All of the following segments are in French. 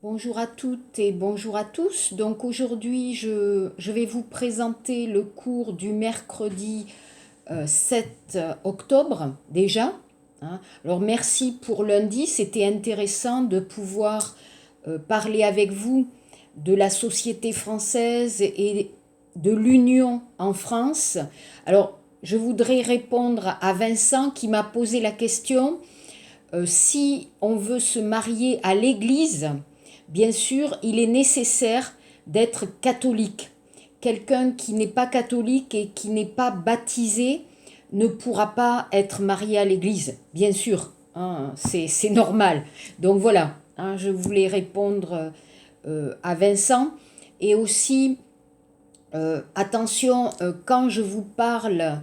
Bonjour à toutes et bonjour à tous. Donc aujourd'hui, je vais vous présenter le cours du mercredi 7 octobre déjà, hein. Alors merci pour lundi, c'était intéressant de pouvoir parler avec vous de la société française et de l'union en France. Alors je voudrais répondre à Vincent qui m'a posé la question si on veut se marier à l'église, bien sûr, il est nécessaire d'être catholique. Quelqu'un qui n'est pas catholique et qui n'est pas baptisé ne pourra pas être marié à l'église, bien sûr, hein, c'est normal. Donc voilà, hein, je voulais répondre à Vincent. Et aussi, attention, quand je vous parle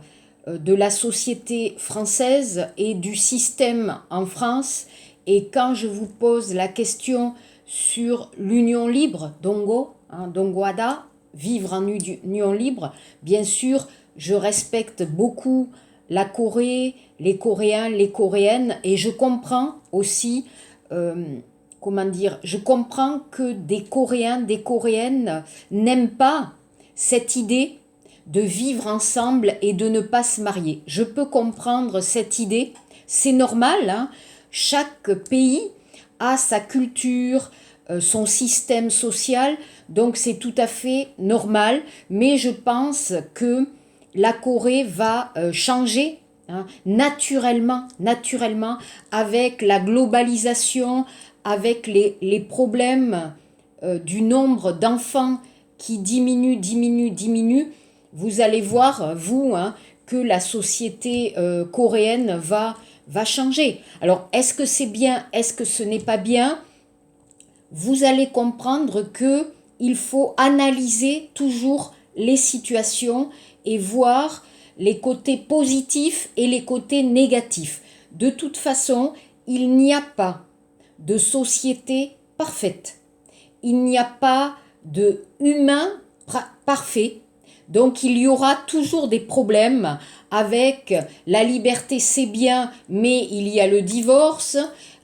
de la société française et du système en France, et quand je vous pose la question sur l'union libre, Dongo, hein, Dongoada, vivre en union libre, bien sûr, je respecte beaucoup la Corée, les Coréens, les Coréennes, et je comprends aussi, comment dire, je comprends que des Coréens, des Coréennes n'aiment pas cette idée de vivre ensemble et de ne pas se marier. Je peux comprendre cette idée, c'est normal, hein. Chaque pays a sa culture, son système social, donc c'est tout à fait normal, mais je pense que la Corée va changer, hein, naturellement, avec la globalisation, avec les problèmes du nombre d'enfants qui diminue. Vous allez voir, vous, hein, que la société coréenne va changer. Alors, est-ce que c'est bien, est-ce que ce n'est pas bien? Vous allez comprendre que il faut analyser toujours les situations et voir les côtés positifs et les côtés négatifs. De toute façon, il n'y a pas de société parfaite. Il n'y a pas de humain parfait. Donc il y aura toujours des problèmes avec la liberté, c'est bien, mais il y a le divorce.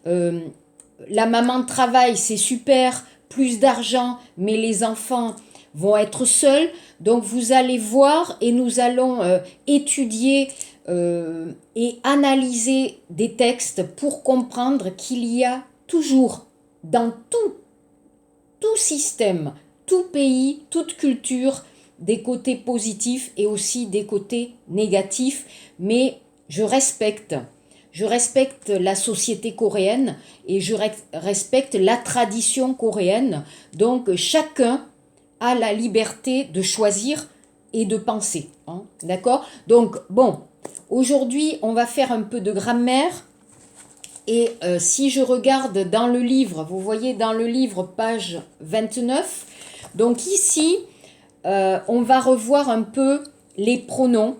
La maman travaille, c'est super, plus d'argent, mais les enfants vont être seuls. Donc vous allez voir et nous allons étudier et analyser des textes pour comprendre qu'il y a toujours dans tout système, tout pays, toute culture, des côtés positifs et aussi des côtés négatifs, mais je respecte la société coréenne et je respecte la tradition coréenne. Donc chacun a la liberté de choisir et de penser, hein, d'accord? Donc bon, aujourd'hui on va faire un peu de grammaire. Et si je regarde dans le livre, vous voyez dans le livre page 29, donc ici, on va revoir un peu les pronoms,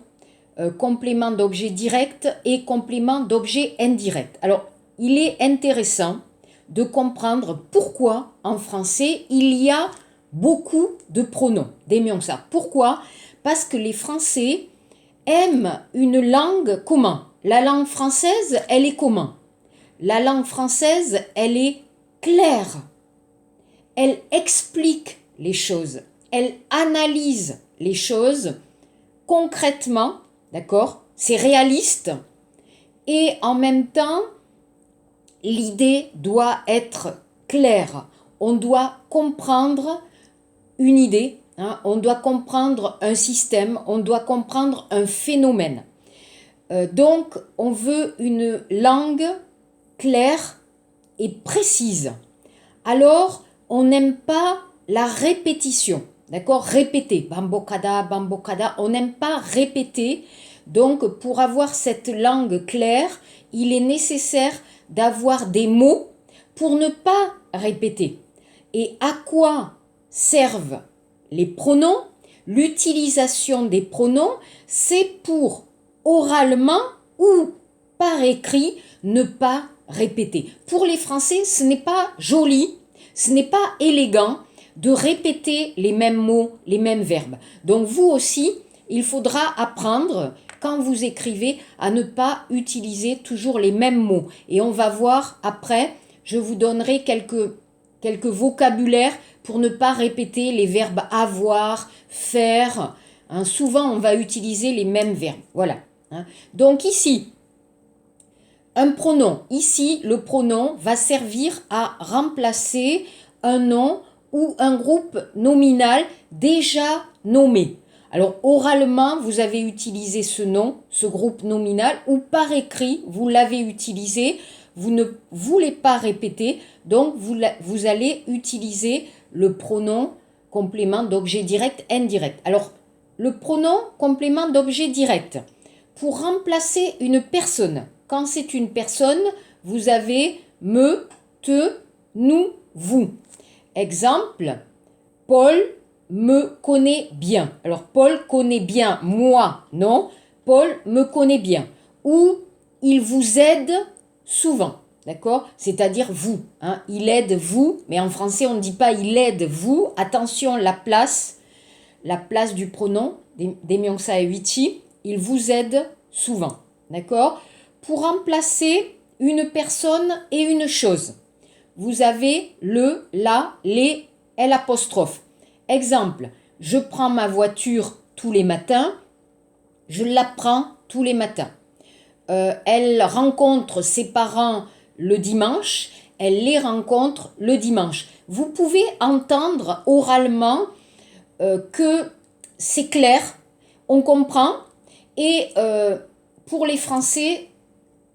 complément d'objet direct et complément d'objet indirect. Alors, il est intéressant de comprendre pourquoi en français il y a beaucoup de pronoms, d'aimions ça. Pourquoi? Parce que les Français aiment une langue comment? La langue française, elle est comment? La langue française, elle est claire. Elle explique les choses. Elle analyse les choses concrètement, d'accord? C'est réaliste. Et en même temps, l'idée doit être claire. On doit comprendre une idée, hein? On doit comprendre un système, on doit comprendre un phénomène. Donc, on veut une langue claire et précise. Alors, on n'aime pas la répétition, d'accord? Répéter, bambokada, bambokada, on n'aime pas répéter. Donc, pour avoir cette langue claire, il est nécessaire d'avoir des mots pour ne pas répéter. Et à quoi servent les pronoms? L'utilisation des pronoms, c'est pour oralement ou par écrit ne pas répéter. Pour les Français, ce n'est pas joli, ce n'est pas élégant de répéter les mêmes mots, les mêmes verbes. Donc vous aussi, il faudra apprendre, quand vous écrivez, à ne pas utiliser toujours les mêmes mots. Et on va voir après, je vous donnerai quelques quelques vocabulaires pour ne pas répéter les verbes avoir, faire. Hein. Souvent, on va utiliser les mêmes verbes. Voilà. Hein. Donc ici, un pronom. Ici, le pronom va servir à remplacer un nom ou un groupe nominal déjà nommé. Alors, oralement, vous avez utilisé ce nom, ce groupe nominal, ou par écrit, vous l'avez utilisé, vous ne voulez pas répéter, donc vous allez utiliser le pronom complément d'objet direct, indirect. Alors, le pronom complément d'objet direct, pour remplacer une personne. Quand c'est une personne, vous avez me, te, nous, vous. Exemple, Paul me connaît bien. Alors, Paul connaît bien moi, non. Paul me connaît bien. Ou il vous aide souvent, d'accord? C'est-à-dire vous. Hein? Il aide vous, mais en français, on ne dit pas il aide vous. Attention, la place du pronom, Demyongsa et Wichi, il vous aide souvent, d'accord? Pour remplacer une personne et une chose, vous avez le, la, les, L apostrophe. Exemple, je prends ma voiture tous les matins, je la prends tous les matins. Elle rencontre ses parents le dimanche, elle les rencontre le dimanche. Vous pouvez entendre oralement que c'est clair, on comprend, et pour les Français,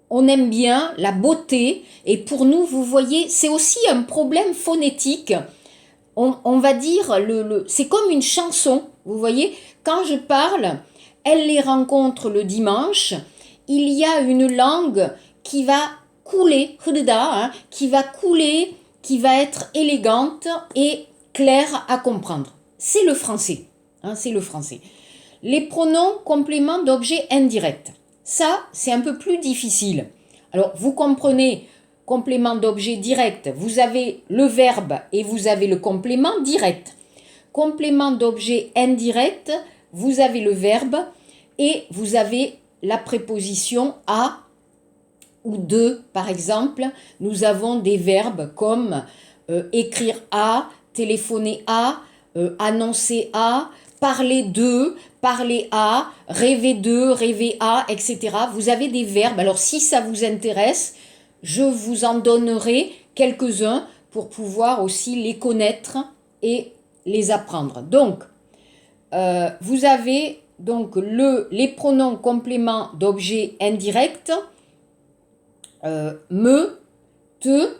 on aime bien la beauté, et pour nous, vous voyez, c'est aussi un problème phonétique. On va dire, c'est comme une chanson, vous voyez, quand je parle, elle les rencontre le dimanche, il y a une langue qui va couler, hein, qui va couler, qui va être élégante et claire à comprendre. C'est le français, hein, c'est le français. Les pronoms compléments d'objet indirect, ça c'est un peu plus difficile. Alors vous comprenez, complément d'objet direct, vous avez le verbe et vous avez le complément direct. Complément d'objet indirect, vous avez le verbe et vous avez la préposition à ou de, par exemple. Nous avons des verbes comme écrire à, téléphoner à, annoncer à, parler de, parler à, rêver à, etc. Vous avez des verbes. Alors si ça vous intéresse, je vous en donnerai quelques-uns pour pouvoir aussi les connaître et les apprendre. Donc, vous avez donc les pronoms compléments d'objet indirect, me, te,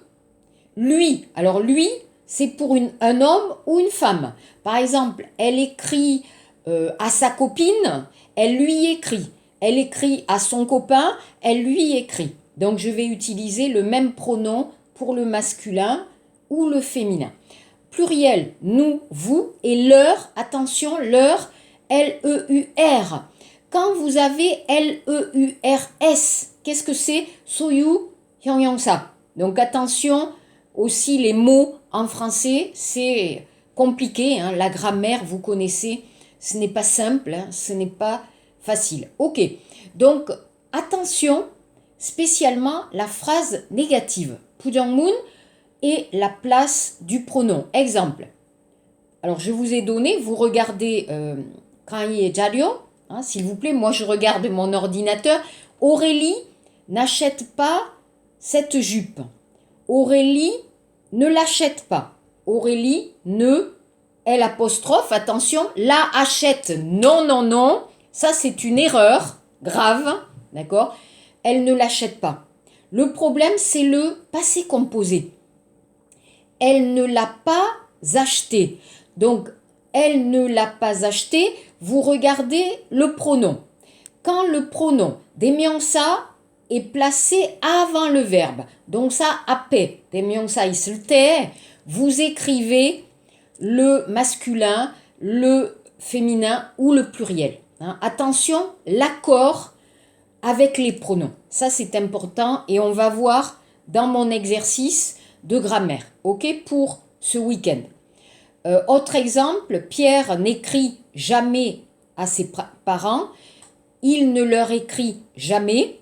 lui. Alors lui, c'est pour un homme ou une femme. Par exemple, elle écrit à sa copine, elle lui écrit. Elle écrit à son copain, elle lui écrit. Donc je vais utiliser le même pronom pour le masculin ou le féminin. Pluriel, nous, vous, et leur, attention, leur, L-E-U-R. Quand vous avez L-E-U-R-S, qu'est-ce que c'est? Soyu, Hyongyongsa. Donc attention, aussi les mots en français, c'est compliqué, hein, la grammaire, vous connaissez, ce n'est pas simple, hein, ce n'est pas facile. Ok, donc attention, spécialement la phrase négative. Pujangmun et la place du pronom. Exemple. Alors je vous ai donné, vous regardez Kanyi et Jario, hein, s'il vous plaît, moi je regarde mon ordinateur. Aurélie n'achète pas cette jupe. Aurélie ne l'achète pas. Aurélie ne, L apostrophe, attention, la achète. Non, non, non. Ça, c'est une erreur grave, d'accord? Elle ne l'achète pas. Le problème, c'est le passé composé. Elle ne l'a pas acheté. Donc, elle ne l'a pas acheté, vous regardez le pronom. Quand le pronom 대명사 est placé avant le verbe, donc ça 앞에 대명사 있을 때, vous écrivez le masculin, le féminin ou le pluriel. Hein. Attention, l'accord avec les pronoms. Ça, c'est important et on va voir dans mon exercice de grammaire, ok, pour ce week-end. Autre exemple, Pierre n'écrit jamais à ses parents, il ne leur écrit jamais,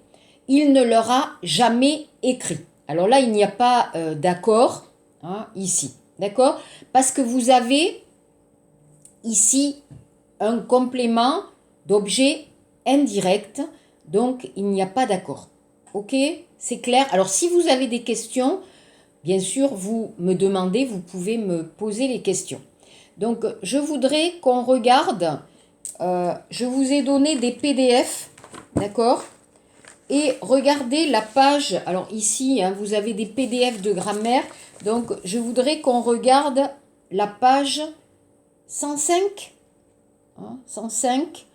il ne leur a jamais écrit. Alors là, il n'y a pas d'accord, hein, ici. D'accord? Parce que vous avez ici un complément d'objet indirect, donc il n'y a pas d'accord. Ok? C'est clair? Alors si vous avez des questions, bien sûr, vous me demandez, vous pouvez me poser les questions. Donc je voudrais qu'on regarde, je vous ai donné des PDF, d'accord? Et regardez la page, alors ici, hein, vous avez des PDF de grammaire, donc je voudrais qu'on regarde la page 105. Hein, 105.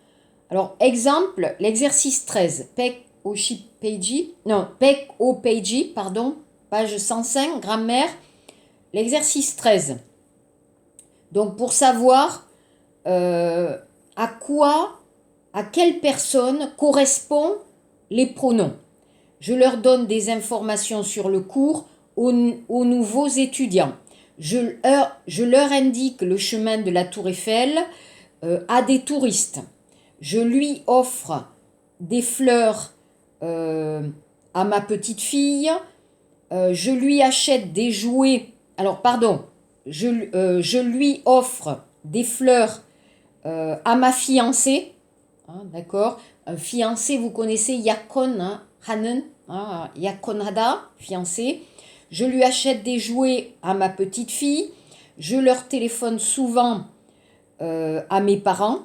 Alors, exemple, l'exercice 13, Pek au Peiji, non, Pek au Peiji, pardon, page 105, grammaire, l'exercice 13. Donc, pour savoir à quoi, à quelle personne correspond les pronoms. Je leur donne des informations sur le cours aux nouveaux étudiants. Je leur indique le chemin de la Tour Eiffel à des touristes. Je lui offre des fleurs à ma petite fille. Je lui achète des jouets. Alors, pardon, je lui offre des fleurs à ma fiancée. Hein, d'accord? Un fiancé, vous connaissez Yakon, hein, Hanen, hein, Yakon Hada, fiancé. Je lui achète des jouets à ma petite fille. Je leur téléphone souvent à mes parents.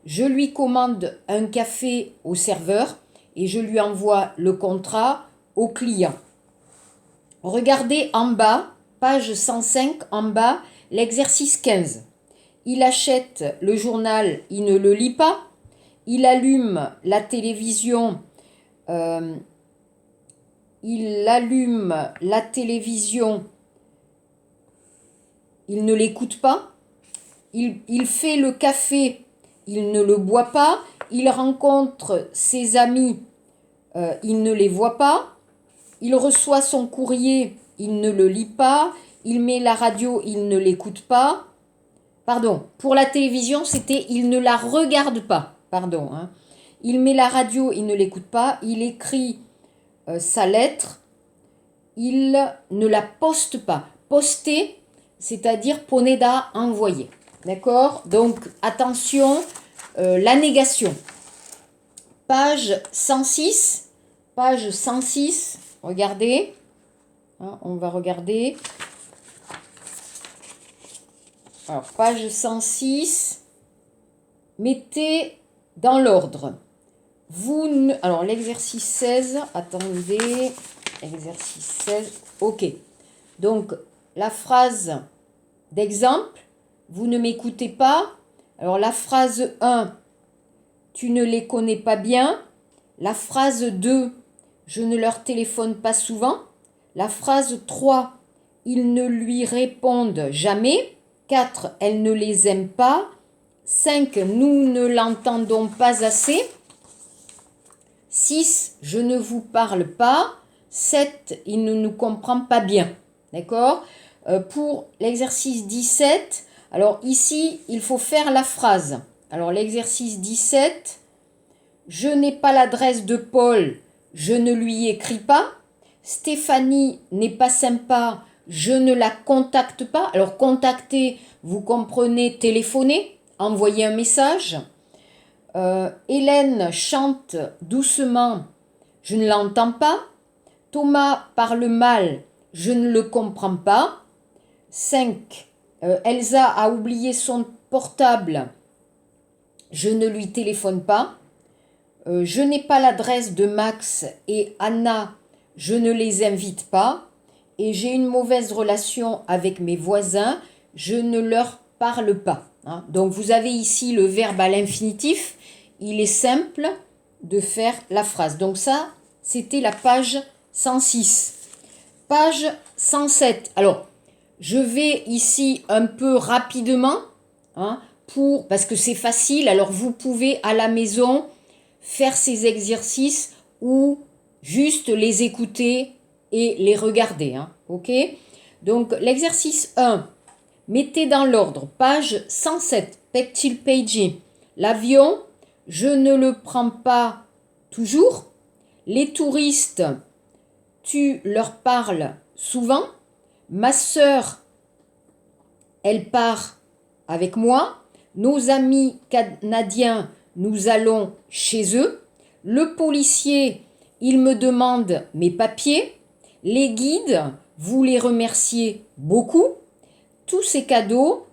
Je lui commande un café au serveur et je lui envoie le contrat au client. Regardez en bas, page 105, en bas, l'exercice 15. Il achète le journal, il ne le lit pas. Il allume la télévision, il ne l'écoute pas. Il fait le café, il ne le boit pas. Il rencontre ses amis, il ne les voit pas. Il reçoit son courrier, il ne le lit pas. Il met la radio, il ne l'écoute pas. Pardon, pour la télévision, c'était il ne la regarde pas. Pardon. Hein. Il met la radio, il ne l'écoute pas. Il écrit sa lettre, il ne la poste pas. Poster, c'est-à-dire poneda, envoyer. D'accord? Donc, attention, la négation. Page 106. Page 106. Regardez. Hein, on va regarder. Alors, page 106. Mettez dans l'ordre. Alors, l'exercice 16. Attendez. Exercice 16. Ok. Donc, la phrase d'exemple. Vous ne m'écoutez pas. Alors, la phrase 1. Tu ne les connais pas bien. La phrase 2. Je ne leur téléphone pas souvent. La phrase 3. Ils ne lui répondent jamais. 4. Elle ne les aime pas. 5. Nous ne l'entendons pas assez. 6. Je ne vous parle pas. 7. Il ne nous comprend pas bien. D'accord? Pour l'exercice 17, alors ici, il faut faire la phrase. Alors l'exercice 17, je n'ai pas l'adresse de Paul, je ne lui écris pas. Stéphanie n'est pas sympa, je ne la contacte pas. Alors contacter, vous comprenez, téléphoner, envoyer un message. Hélène chante doucement, je ne l'entends pas. Thomas parle mal, je ne le comprends pas. 5. Elsa a oublié son portable, je ne lui téléphone pas. Je n'ai pas l'adresse de Max et Anna, je ne les invite pas. Et j'ai une mauvaise relation avec mes voisins, je ne leur parle pas. Hein. Donc vous avez ici le verbe à l'infinitif, il est simple de faire la phrase. Donc ça, c'était la page 106. Page 107. Alors, je vais ici un peu rapidement, hein, parce que c'est facile. Alors, vous pouvez à la maison faire ces exercices ou juste les écouter et les regarder. Hein, ok? Donc, l'exercice 1. Mettez dans l'ordre. Page 107. Pektil Peiji. L'avion, je ne le prends pas toujours. Les touristes, tu leur parles souvent. Ma sœur, elle part avec moi. Nos amis canadiens, nous allons chez eux. Le policier, il me demande mes papiers. Les guides, vous les remerciez beaucoup. Tous ces cadeaux,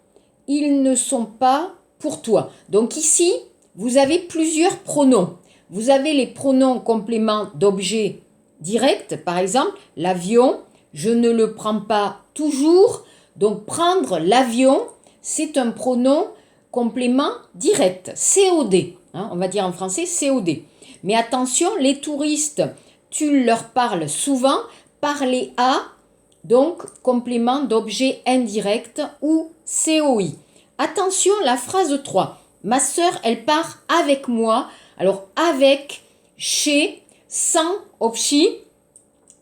ils ne sont pas pour toi. Donc ici, vous avez plusieurs pronoms. Vous avez les pronoms compléments d'objet direct. Par exemple, l'avion, je ne le prends pas toujours. Donc prendre l'avion, c'est un pronom complément direct. COD. On va dire en français COD. Mais attention, les touristes, tu leur parles souvent. Parler à, donc complément d'objet indirect ou COI. Attention, la phrase 3. Ma sœur, elle part avec moi. Alors, avec, chez, sans, obchi,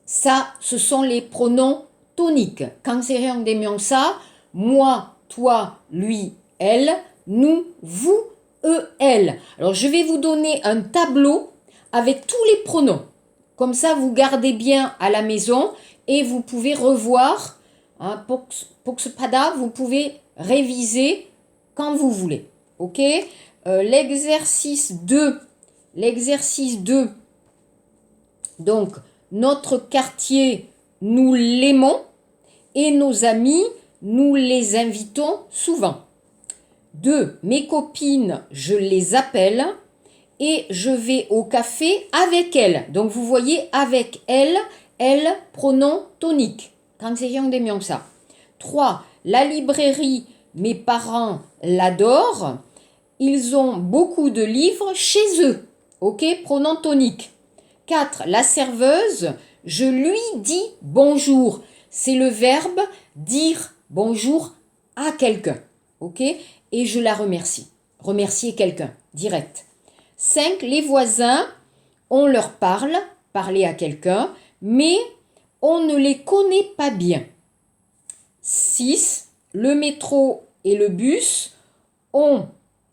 ça, ce sont les pronoms toniques. Quand c'est rien de ça, moi, toi, lui, elle, nous, vous, eux, elle. Alors, je vais vous donner un tableau avec tous les pronoms. Comme ça, vous gardez bien à la maison et vous pouvez revoir. Pokspada, vous pouvez réviser quand vous voulez. Ok, l'exercice 2. L'exercice 2. Donc, notre quartier, nous l'aimons et nos amis, nous les invitons souvent. 2. Mes copines, je les appelle et je vais au café avec elles. Donc, vous voyez, avec elle, pronom tonique. Quand c'est yang des miens ça. 3. La librairie, mes parents l'adorent. Ils ont beaucoup de livres chez eux. Ok, pronom tonique. 4. La serveuse, je lui dis bonjour. C'est le verbe dire bonjour à quelqu'un. Ok, et je la remercie. Remercier quelqu'un, direct. 5. Les voisins, on leur parle, parler à quelqu'un, mais on ne les connaît pas bien. 6. Le métro et le bus, on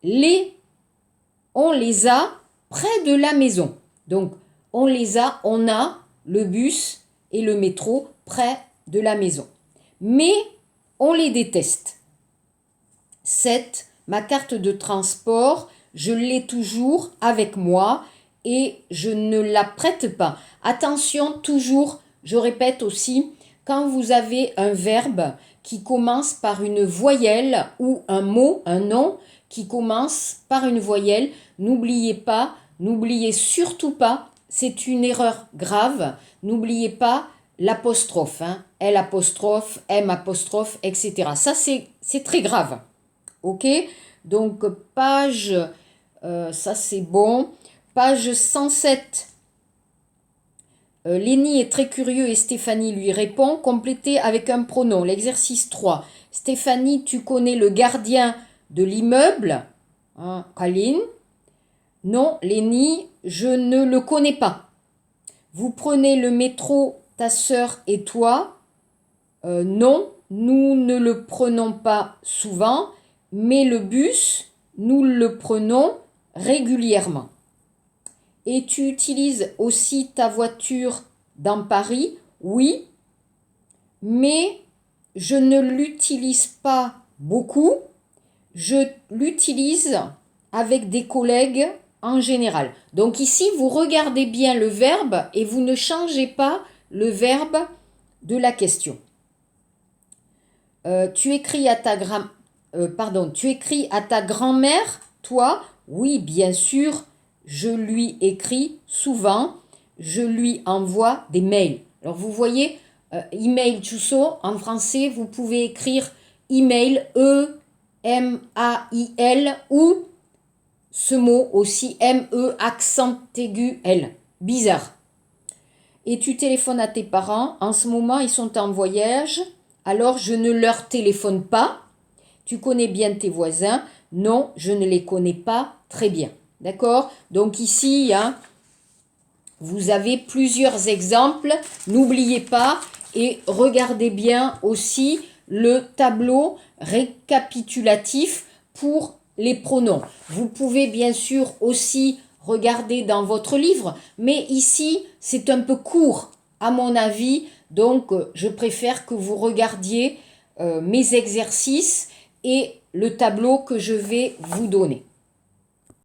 les a près de la maison. Donc, on a le bus et le métro près de la maison. Mais on les déteste. 7. Ma carte de transport, je l'ai toujours avec moi et je ne la prête pas. Attention, toujours, je répète aussi, quand vous avez un verbe qui commence par une voyelle ou un mot, un nom qui commence par une voyelle, n'oubliez surtout pas, c'est une erreur grave, n'oubliez pas l'apostrophe, L apostrophe, M apostrophe, etc. Ça, c'est très grave. Ok, donc page, ça c'est bon. Page 107. Lénie est très curieux et Stéphanie lui répond. Complétez avec un pronom. L'exercice 3. Stéphanie, tu connais le gardien de l'immeuble, Colin. Non, Lénie, je ne le connais pas. Vous prenez le métro, ta sœur et toi. Non, nous ne le prenons pas souvent. Mais le bus, nous le prenons régulièrement. Et tu utilises aussi ta voiture dans Paris? Oui, mais je ne l'utilise pas beaucoup. Je l'utilise avec des collègues en général. Donc ici, vous regardez bien le verbe et vous ne changez pas le verbe de la question. Tu écris à ta grand-mère, toi? Oui, bien sûr, je lui écris souvent, je lui envoie des mails. Alors vous voyez, email chuso, en français, vous pouvez écrire email, E-M-A-I-L, ou ce mot aussi, M-E, accent aigu, L. Bizarre. Et tu téléphones à tes parents, en ce moment ils sont en voyage, alors je ne leur téléphone pas. Tu connais bien tes voisins? Non, je ne les connais pas très bien. D'accord? Donc ici, vous avez plusieurs exemples. N'oubliez pas et regardez bien aussi le tableau récapitulatif pour les pronoms. Vous pouvez bien sûr aussi regarder dans votre livre, mais ici, c'est un peu court, à mon avis. Donc, je préfère que vous regardiez mes exercices et le tableau que je vais vous donner.